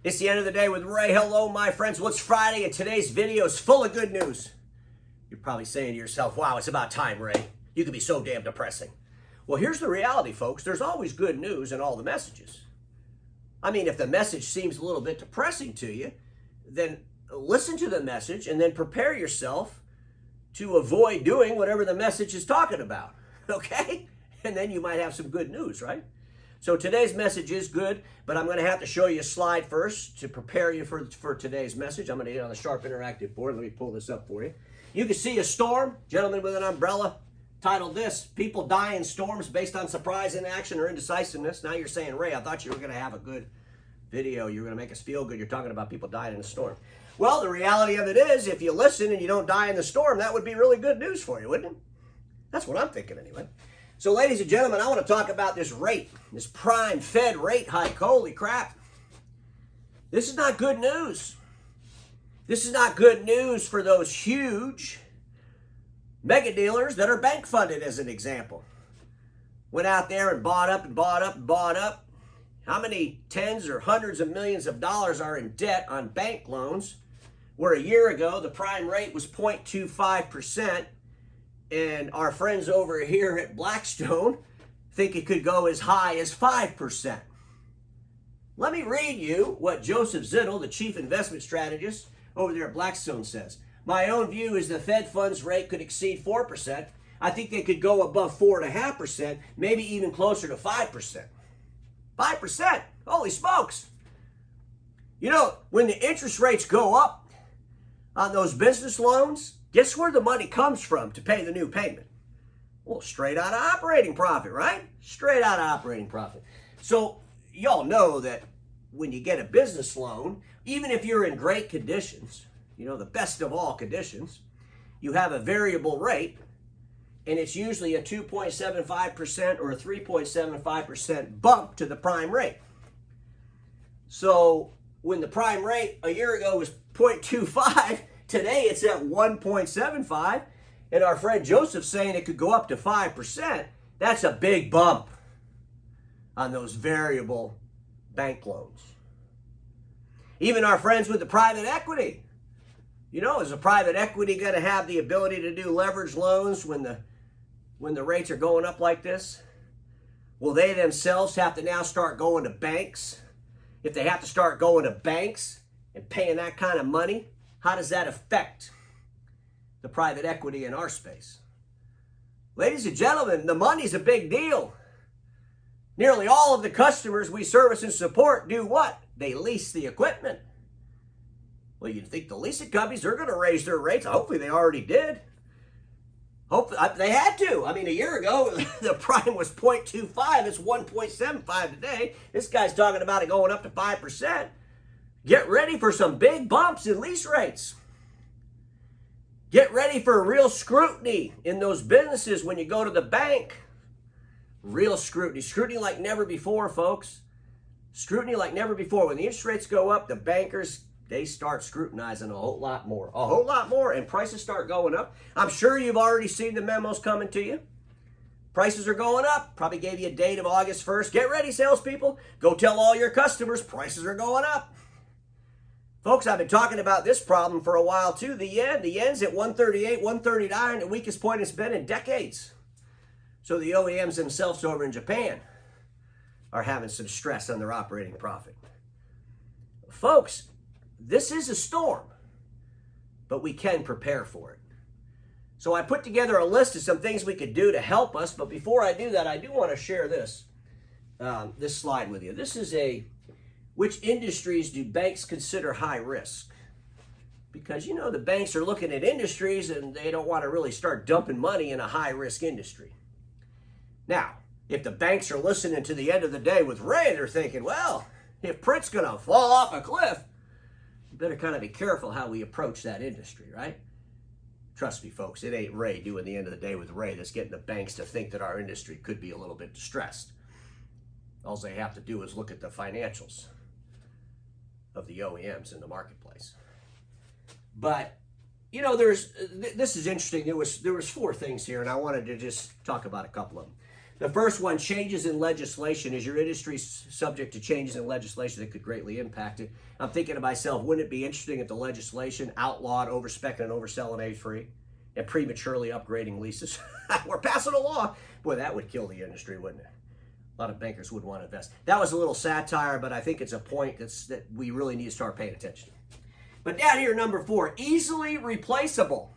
It's the end of the day with Ray. Hello, my friends. Well, it's Friday, and today's video is full of good news. You're probably saying to yourself, wow, it's about time, Ray. You can be so damn depressing. Well, here's the reality, folks. There's always good news in all the messages. I mean, if the message seems a little bit depressing to you, then listen to the message and then prepare yourself to avoid doing whatever the message is talking about, okay? And then you might have some good news, right? So today's message is good, but I'm going to have to show you a slide first to prepare you for today's message. I'm going to get on the Sharp Interactive board. Let me pull this up for you. You can see a storm, gentleman with an umbrella, titled this, People Die in Storms Based on Surprise, Inaction, or Indecisiveness. Now you're saying, Ray, I thought you were going to have a good video. You were going to make us feel good. You're talking about people dying in a storm. Well, the reality of it is, if you listen and you don't die in the storm, that would be really good news for you, wouldn't it? That's what I'm thinking anyway. So, ladies and gentlemen, I want to talk about this rate, this prime Fed rate hike. Holy crap. This is not good news. This is not good news for those huge mega dealers that are bank funded, as an example. Went out there and bought up and bought up and bought up. How many tens or hundreds of millions of dollars are in debt on bank loans, where a year ago the prime rate was 0.25%, and our friends over here at Blackstone think it could go as high as 5%. Let me read you what Joseph Zittel, the chief investment strategist over there at Blackstone, says. My own view is the Fed funds rate could exceed 4%. I think they could go above 4.5%, maybe even closer to 5%. 5%? Holy smokes! You know, when the interest rates go up on those business loans, guess where the money comes from to pay the new payment? Well, straight out of operating profit, right? Straight out of operating profit. So, y'all know that when you get a business loan, even if you're in great conditions, you know, the best of all conditions, you have a variable rate, and it's usually a 2.75% or a 3.75% bump to the prime rate. So when the prime rate a year ago was 0.25, today it's at 1.75, and our friend Joseph's saying it could go up to 5%. That's a big bump on those variable bank loans. Even our friends with the private equity. You know, is a private equity going to have the ability to do leverage loans when the rates are going up like this? Will they themselves have to now start going to banks? If they have to start going to banks and paying that kind of money, how does that affect the private equity in our space? Ladies and gentlemen, the money's a big deal. Nearly all of the customers we service and support do what? They lease the equipment. Well, you'd think the leasing companies are going to raise their rates. Hopefully they already did. Hopefully they had to. I mean, a year ago, the prime was 0.25. It's 1.75 today. This guy's talking about it going up to 5%. Get ready for some big bumps in lease rates. Get ready for real scrutiny in those businesses when you go to the bank. Real scrutiny. Scrutiny like never before, folks. Scrutiny like never before. When the interest rates go up, the bankers, they start scrutinizing a whole lot more. A whole lot more, and prices start going up. I'm sure you've already seen the memos coming to you. Prices are going up. Probably gave you a date of August 1st. Get ready, salespeople. Go tell all your customers prices are going up. Folks, I've been talking about this problem for a while too. The yen's at 138, 139, the weakest point it's been in decades. So the OEMs themselves over in Japan are having some stress on their operating profit. Folks, this is a storm, but we can prepare for it. So I put together a list of some things we could do to help us, but before I do that, I do want to share this slide with you. This is which industries do banks consider high risk? Because, you know, the banks are looking at industries and they don't want to really start dumping money in a high risk industry. Now, if the banks are listening to the end of the day with Ray, they're thinking, well, if print's going to fall off a cliff, we better kind of be careful how we approach that industry, right? Trust me, folks, it ain't Ray doing the end of the day with Ray that's getting the banks to think that our industry could be a little bit distressed. All they have to do is look at the financials of the OEMs in the marketplace. But, you know, this is interesting. There was four things here, and I wanted to just talk about a couple of them. The first one, changes in legislation. Is your industry subject to changes in legislation that could greatly impact it? I'm thinking to myself, wouldn't it be interesting if the legislation outlawed overspecing and overselling A3 and prematurely upgrading leases? We're passing a law. Boy, that would kill the industry, wouldn't it? A lot of bankers wouldn't want to invest. That was a little satire, but I think it's a point that we really need to start paying attention to. But down here, number 4, easily replaceable.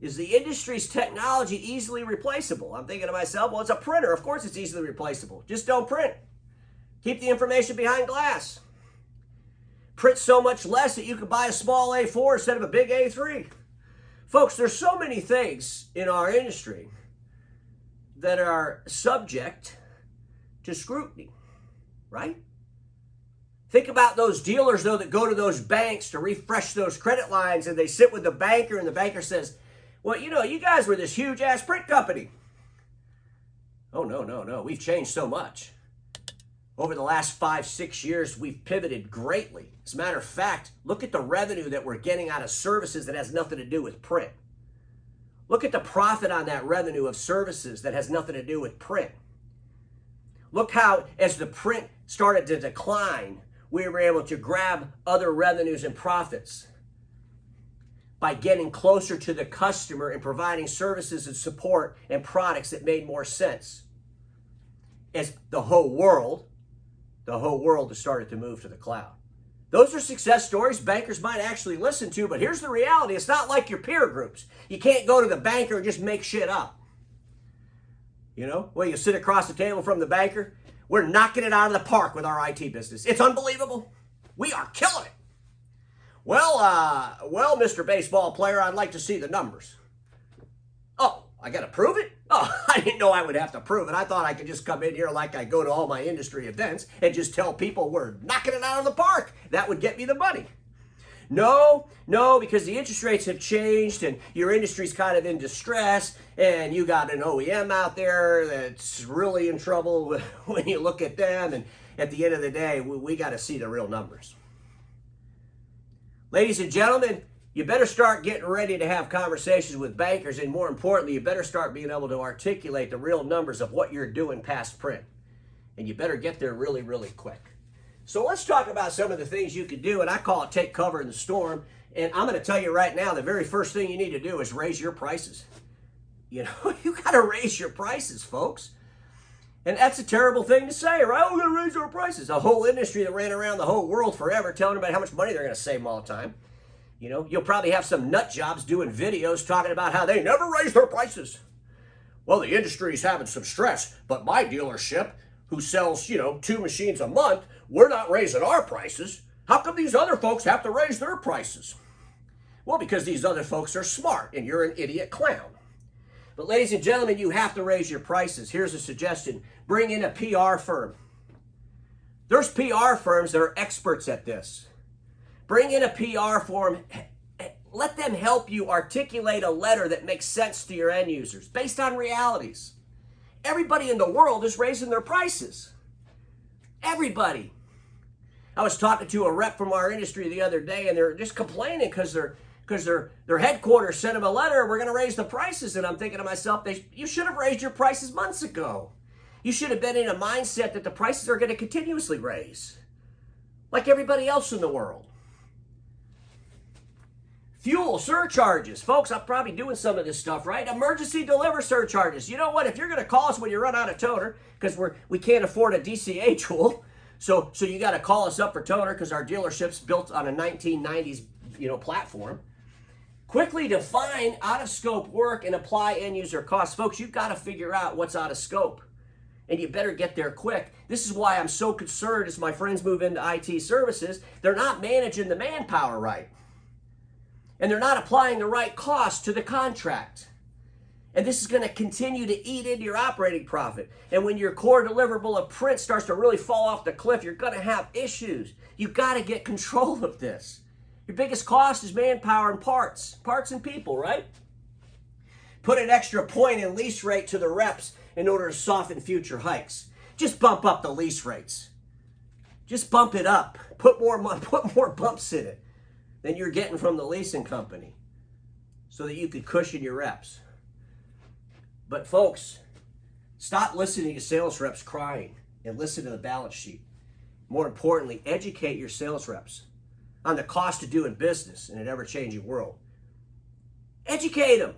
Is the industry's technology easily replaceable? I'm thinking to myself, well, it's a printer. Of course it's easily replaceable. Just don't print. Keep the information behind glass. Print so much less that you can buy a small A4 instead of a big A3. Folks, there's so many things in our industry that are subject to scrutiny, right? Think about those dealers, though, that go to those banks to refresh those credit lines, and they sit with the banker, and the banker says, well, you know, you guys were this huge-ass print company. Oh, no. We've changed so much. Over the last 5-6 years, we've pivoted greatly. As a matter of fact, look at the revenue that we're getting out of services that has nothing to do with print. Look at the profit on that revenue of services that has nothing to do with print. Look how, as the print started to decline, we were able to grab other revenues and profits by getting closer to the customer and providing services and support and products that made more sense. As the whole world has started to move to the cloud. Those are success stories bankers might actually listen to, but here's the reality. It's not like your peer groups. You can't go to the banker and just make shit up. You know, well, you sit across the table from the banker. We're knocking it out of the park with our IT business. It's unbelievable. We are killing it. Well, Mr. Baseball Player, I'd like to see the numbers. Oh, I got to prove it? Oh, I didn't know I would have to prove it. I thought I could just come in here like I go to all my industry events and just tell people we're knocking it out of the park. That would get me the money. No, because the interest rates have changed and your industry's kind of in distress and you got an OEM out there that's really in trouble when you look at them. And at the end of the day, we got to see the real numbers. Ladies and gentlemen, you better start getting ready to have conversations with bankers, and more importantly, you better start being able to articulate the real numbers of what you're doing past print. And you better get there really, really quick. So let's talk about some of the things you can do, and I call it take cover in the storm. And I'm going to tell you right now, the very first thing you need to do is raise your prices. You know, you got to raise your prices, folks. And that's a terrible thing to say, right? Oh, we're going to raise our prices. A whole industry that ran around the whole world forever telling everybody how much money they're going to save all the time. You know, you'll probably have some nut jobs doing videos talking about how they never raise their prices. Well, the industry's having some stress, but my dealership, who sells, 2 machines a month, we're not raising our prices. How come these other folks have to raise their prices? Well, because these other folks are smart and you're an idiot clown. But ladies and gentlemen, you have to raise your prices. Here's a suggestion. Bring in a PR firm. There's PR firms that are experts at this. Bring in a PR firm. Let them help you articulate a letter that makes sense to your end users based on realities. Everybody in the world is raising their prices. Everybody. I was talking to a rep from our industry the other day, and they're just complaining because their headquarters sent them a letter, we're going to raise the prices. And I'm thinking to myself, you should have raised your prices months ago. You should have been in a mindset that the prices are going to continuously raise, like everybody else in the world. Fuel surcharges. Folks, I'm probably doing some of this stuff, right? Emergency deliver surcharges. You know what? If you're going to call us when you run out of toner, because we can't afford a DCA tool, so you got to call us up for toner because our dealership's built on a 1990s platform. Quickly define out-of-scope work and apply end-user costs. Folks, you've got to figure out what's out of scope, and you better get there quick. This is why I'm so concerned as my friends move into IT services. They're not managing the manpower right, and they're not applying the right cost to the contract. And this is going to continue to eat into your operating profit. And when your core deliverable of print starts to really fall off the cliff, you're going to have issues. You've got to get control of this. Your biggest cost is manpower and parts and people, right? Put an extra point in lease rate to the reps in order to soften future hikes. Just bump up the lease rates. Just bump it up. Put more bumps in it than you're getting from the leasing company so that you could cushion your reps. But folks, stop listening to sales reps crying and listen to the balance sheet. More importantly, educate your sales reps on the cost of doing business in an ever-changing world. Educate them.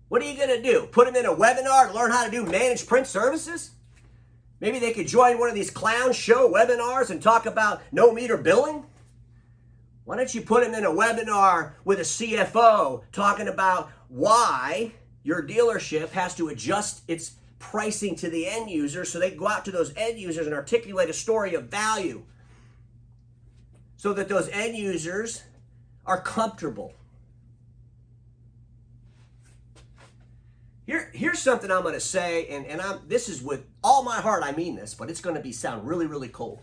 What are you going to do? Put them in a webinar to learn how to do managed print services? Maybe they could join one of these clown show webinars and talk about no meter billing? Why don't you put them in a webinar with a CFO talking about why your dealership has to adjust its pricing to the end user so they can go out to those end users and articulate a story of value so that those end users are comfortable. Here's something I'm going to say, and this is with all my heart, I mean this, but it's going to sound really, really cold.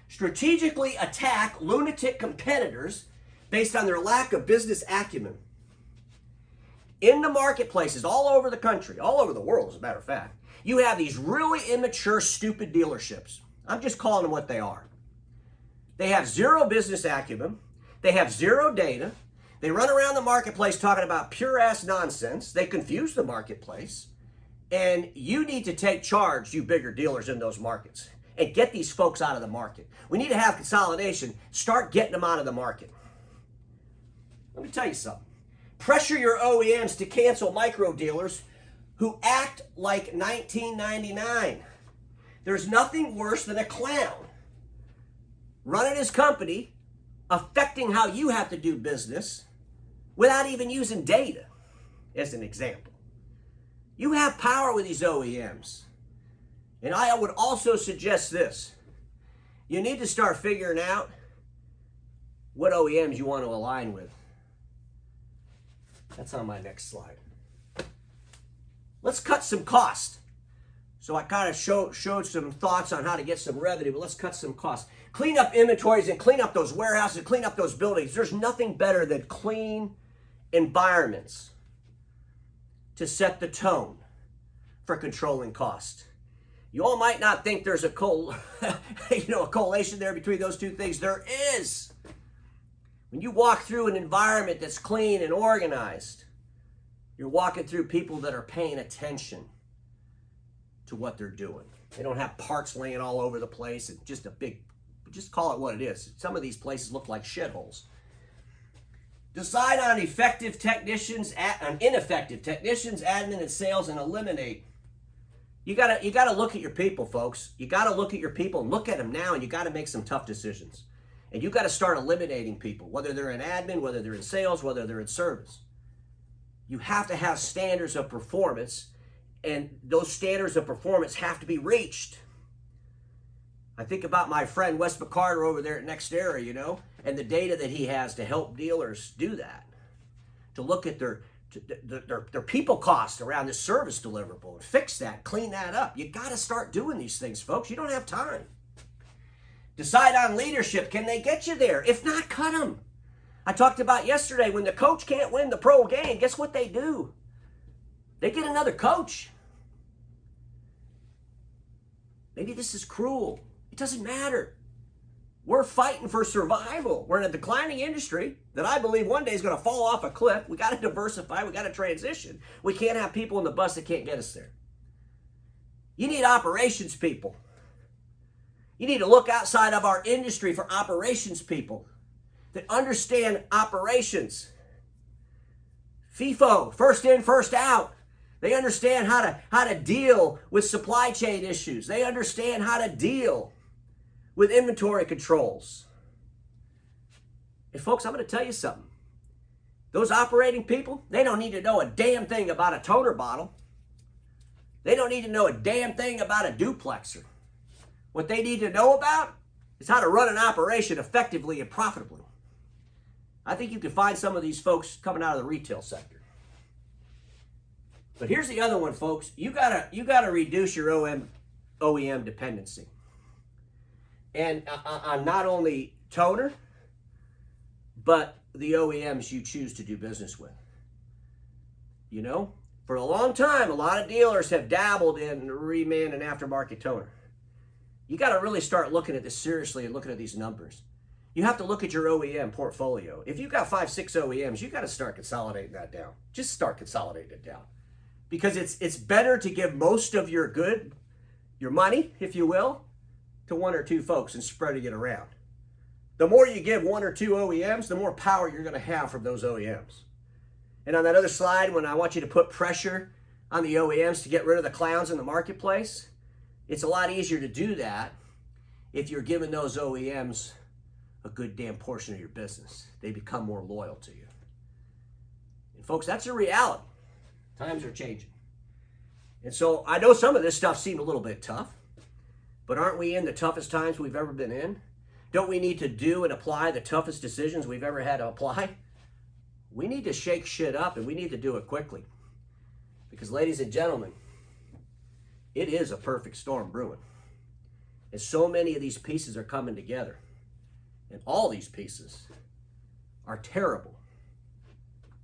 Strategically attack lunatic competitors based on their lack of business acumen. In the marketplaces all over the country, all over the world, as a matter of fact, you have these really immature, stupid dealerships. I'm just calling them what they are. They have zero business acumen. They have zero data. They run around the marketplace talking about pure-ass nonsense. They confuse the marketplace. And you need to take charge, you bigger dealers in those markets, and get these folks out of the market. We need to have consolidation. Start getting them out of the market. Let me tell you something. Pressure your OEMs to cancel micro dealers who act like 1999. There's nothing worse than a clown running his company, affecting how you have to do business without even using data, as an example. You have power with these OEMs. And I would also suggest this. You need to start figuring out what OEMs you want to align with. That's on my next slide. Let's cut some cost. So I kind of showed some thoughts on how to get some revenue, but let's cut some costs. Clean up inventories and clean up those warehouses and clean up those buildings. There's nothing better than clean environments to set the tone for controlling cost. You all might not think there's a correlation there between those two things. There is. When you walk through an environment that's clean and organized, you're walking through people that are paying attention to what they're doing. They don't have parts laying all over the place and just call it what it is. Some of these places look like shitholes. Decide on effective technicians, on ineffective technicians, admin, and sales, and eliminate. You gotta look at your people, folks. You gotta look at your people and look at them now, and you gotta make some tough decisions. And you gotta start eliminating people, whether they're in admin, whether they're in sales, whether they're in service. You have to have standards of performance, and those standards of performance have to be reached. I think about my friend Wes McCarter over there at NextEra, and the data that he has to help dealers do that, to look at their people cost around this service deliverable and fix that, clean that up. You got to start doing these things, folks. You don't have time. Decide on leadership. Can they get you there? If not, cut them. I talked about yesterday, when the coach can't win the pro game, guess what they do? They get another coach. Maybe this is cruel. It doesn't matter. We're fighting for survival. We're in a declining industry that I believe one day is going to fall off a cliff. We got to diversify. We got to transition. We can't have people in the bus that can't get us there. You need operations people. You need to look outside of our industry for operations people that understand operations. FIFO, first in, first out. They understand how to deal with supply chain issues. They understand how to deal with inventory controls. And folks, I'm going to tell you something. Those operating people, they don't need to know a damn thing about a toner bottle. They don't need to know a damn thing about a duplexer. What they need to know about is how to run an operation effectively and profitably. I think you can find some of these folks coming out of the retail sector. But here's the other one, folks. You gotta reduce your OEM dependency. And on not only toner, but the OEMs you choose to do business with. For a long time, a lot of dealers have dabbled in reman and aftermarket toner. You got to really start looking at this seriously and looking at these numbers. You have to look at your OEM portfolio. If you've got 5, 6 OEMs, you got to start consolidating that down. Just start consolidating it down. because it's better to give most of your money, if you will, to one or two folks and spreading it around. The more you give one or two OEMs, the more power you're going to have from those OEMs. And on that other slide, when I want you to put pressure on the OEMs to get rid of the clowns in the marketplace, it's a lot easier to do that if you're giving those OEMs a good damn portion of your business. They become more loyal to you. And folks, that's a reality. Times are changing. And so I know some of this stuff seemed a little bit tough, but aren't we in the toughest times we've ever been in? Don't we need to do and apply the toughest decisions we've ever had to apply? We need to shake shit up, and we need to do it quickly. Because, ladies and gentlemen, it is a perfect storm brewing. And so many of these pieces are coming together. And all these pieces are terrible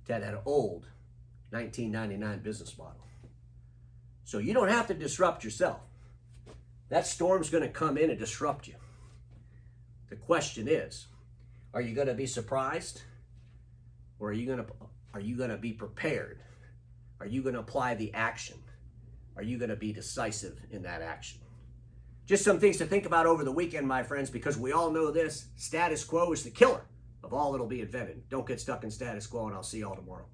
to that old 1999 business model. So you don't have to disrupt yourself. That storm's going to come in and disrupt you. The question is, are you going to be surprised? Or are you going to be prepared? Are you going to apply the action? Are you going to be decisive in that action? Just some things to think about over the weekend, my friends, because we all know this: status quo is the killer of all that'll be invented. Don't get stuck in status quo, and I'll see you all tomorrow.